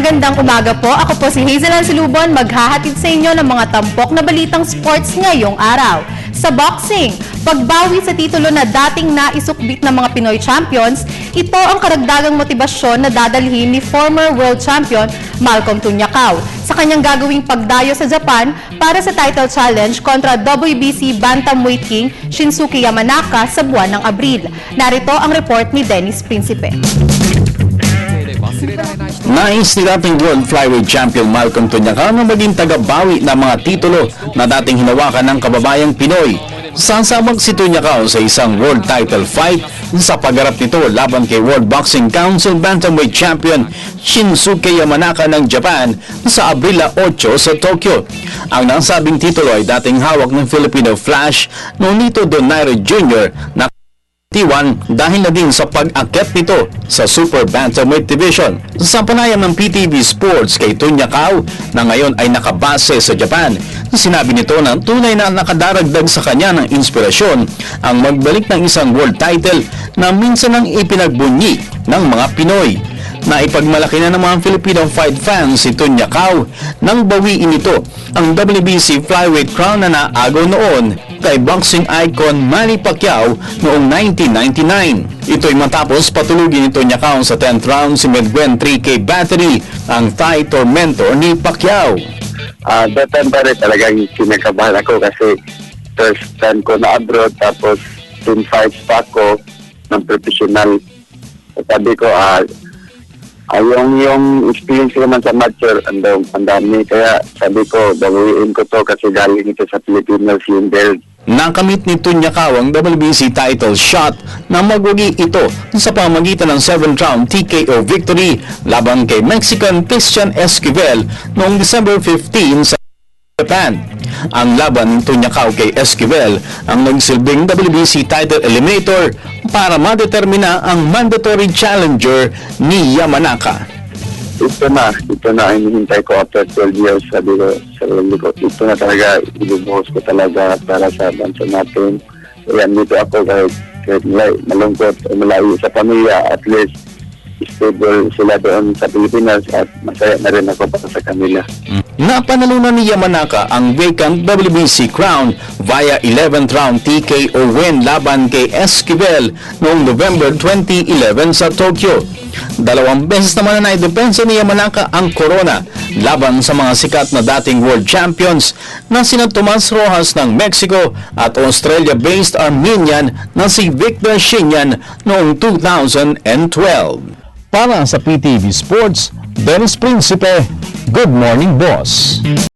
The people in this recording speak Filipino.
Magandang umaga po. Ako po si Hazel Silubon, maghahatid sa inyo ng mga tampok na balitang sports ngayong araw. Sa boxing, pagbawi sa titulo na dating naisukbit ng mga Pinoy champions, ito ang karagdagang motibasyon na dadalhin ni former world champion Malcolm Tunyacao sa kanyang gagawing pagdayo sa Japan para sa title challenge kontra WBC Bantamweight King Shinsuke Yamanaka sa buwan ng Abril. Narito ang report ni Dennis Principe. Nais ni dating World Flyweight Champion Malcolm Tunyacao na maging tagabawi ng mga titulo na dating hinawakan ng kababayang Pinoy. Sasabak si Tunyacao sa isang world title fight sa pagharap nito laban kay World Boxing Council Bantamweight Champion Shinsuke Yamanaka ng Japan sa Abril 8 sa Tokyo. Ang nasabing titulo ay dating hawak ng Filipino Flash Nonito Donaire Jr. na T1 dahil na din sa pag-akyat nito sa Super Bantamweight Division. Sa panayam ng PTV Sports kay Tunyacao na ngayon ay nakabase sa Japan, sinabi nito na tunay na nakadaragdag sa kanya ng inspirasyon ang magbalik ng isang world title na minsan ang ipinagbunyi ng mga Pinoy. Naipagmalaki na ng mga Filipino fight fans si Tunyacao nang bawiin ito ang WBC Flyweight crown na naagaw noon kay boxing icon Manny Pacquiao noong 1999. Ito'y matapos patulugin ni Tunyacao sa 10th round si Medwen 3K Battery, ang Thai tormentor ni Pacquiao. That time pa rin talagang kinakabahan ako kasi first time ko na abroad, tapos 10 fights pa ako ng professional. Sabi ko, yung experience ko naman sa mature, ang dami. Kaya sabi ko, bawiin ko to kasi galing ito sa Pilipinas yung belt. Nakamit ni Tunyacao ang WBC title shot na magwagi ito sa pamamagitan ng 7th round TKO victory laban kay Mexican Christian Esquivel noong December 15 sa Japan. Ang laban ng Tunyacao kay Esquivel ang nagsilbing WBC title eliminator para madetermina ang mandatory challenger ni Yamanaka. Ito na ang hinihintay ko after 12 years. Sabi ko sa sarili ko, ito na talaga, ibubuhos ko talaga para sa bansa natin. Kaya dito ako kahit malungkot o malayo sa pamilya, at least stable sila doon sa Pilipinas at masaya na rin ako para sa kanila. Napanalunan ni Yamanaka ang vacant WBC crown via 11th round TKO win laban kay Esquivel noong November 2011 sa Tokyo. 2 beses naman na naidepensa ni Yamanaka ang corona laban sa mga sikat na dating world champions na sina Tomas Rojas ng Mexico at Australia-based Armenian na si Victor Shinyan noong 2012. Para sa PTV Sports, Dennis Principe, Good Morning Boss.